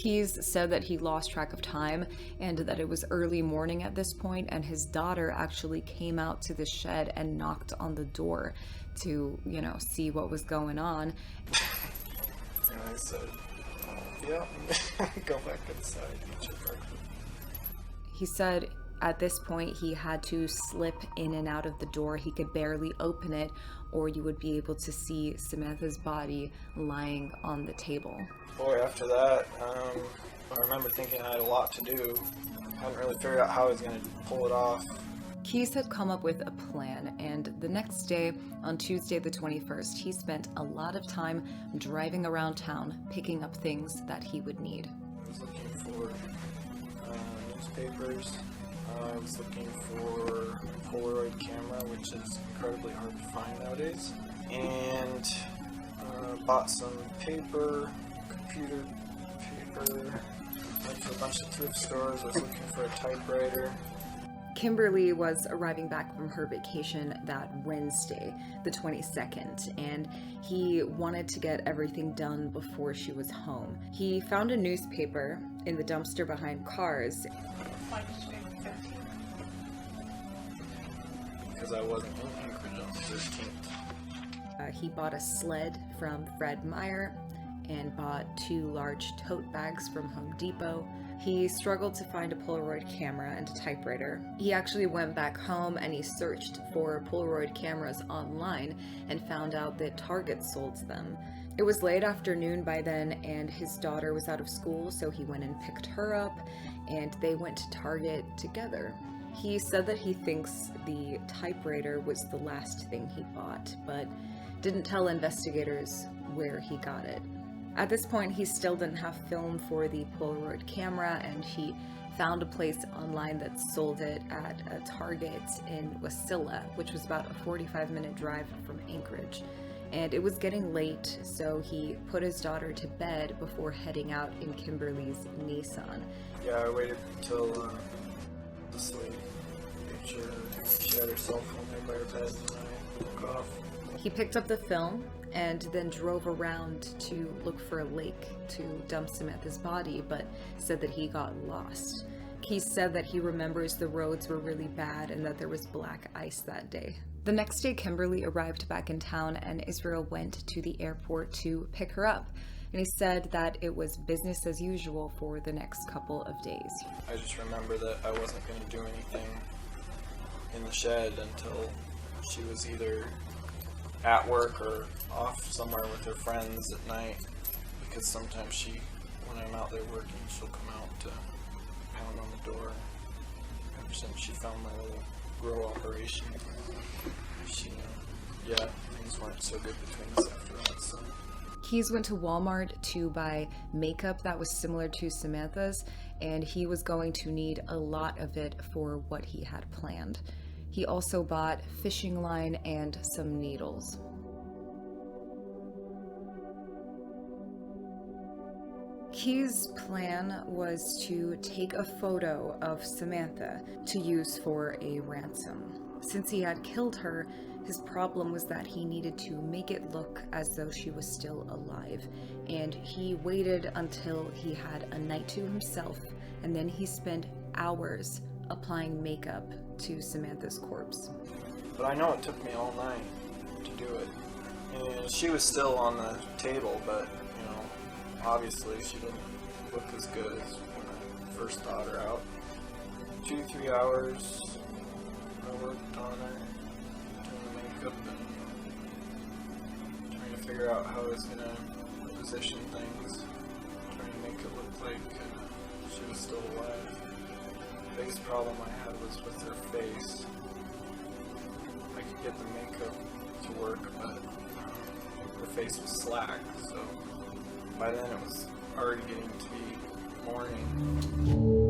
Keyes said that he lost track of time and that it was early morning at this point, and his daughter actually came out to the shed and knocked on the door to, see what was going on. And I said, yeah, go back inside, eat your breakfast. He said at this point he had to slip in and out of the door. He could barely open it, or you would be able to see Samantha's body lying on the table. Boy, after that, I remember thinking I had a lot to do. I hadn't really figured out how I was going to pull it off. Keyes had come up with a plan, and the next day, on Tuesday the 21st, he spent a lot of time driving around town, picking up things that he would need. I was looking for newspapers. I was looking for a Polaroid camera, which is incredibly hard to find nowadays. And bought some paper, computer paper. Went to a bunch of thrift stores. I was looking for a typewriter. Kimberly was arriving back from her vacation that Wednesday, the 22nd, and he wanted to get everything done before she was home. He found a newspaper in the dumpster behind cars. Because I wasn't in Anchorage on the 13th. He bought a sled from Fred Meyer and bought 2 large tote bags from Home Depot. He struggled to find a Polaroid camera and a typewriter. He actually went back home and he searched for Polaroid cameras online and found out that Target sold them. It was late afternoon by then, and his daughter was out of school, so he went and picked her up, and they went to Target together. He said that he thinks the typewriter was the last thing he bought, but didn't tell investigators where he got it. At this point, he still didn't have film for the Polaroid camera, and he found a place online that sold it at a Target in Wasilla, which was about a 45-minute drive from Anchorage. And it was getting late, so he put his daughter to bed before heading out in Kimberly's Nissan. Yeah, I waited until this lady made sure she had her cell phone there by her bed, and I woke off. He picked up the film and then drove around to look for a lake to dump Samantha's body, but said that he got lost. He said that he remembers the roads were really bad and that there was black ice that day. The next day, Kimberly arrived back in town and Israel went to the airport to pick her up. And he said that it was business as usual for the next couple of days. I just remember that I wasn't going to do anything in the shed until she was either at work or off somewhere with her friends at night, because sometimes when I'm out there working, she'll come out to pound on the door. Ever since she found my little grow operation, things weren't so good between us after that, so. Keyes went to Walmart to buy makeup that was similar to Samantha's, and he was going to need a lot of it for what he had planned. He also bought fishing line and some needles. Keyes' plan was to take a photo of Samantha to use for a ransom. Since he had killed her, his problem was that he needed to make it look as though she was still alive, and he waited until he had a night to himself, and then he spent hours applying makeup to Samantha's corpse. But I know it took me all night to do it. And she was still on the table, but, obviously she didn't look as good as when I first got her out. 2-3 hours I worked on her, doing the makeup and trying to figure out how I was going to position things, trying to make it look like she was still alive. The biggest problem I had was with her face. I could get the makeup to work, but her face was slack, so by then it was already getting to be morning.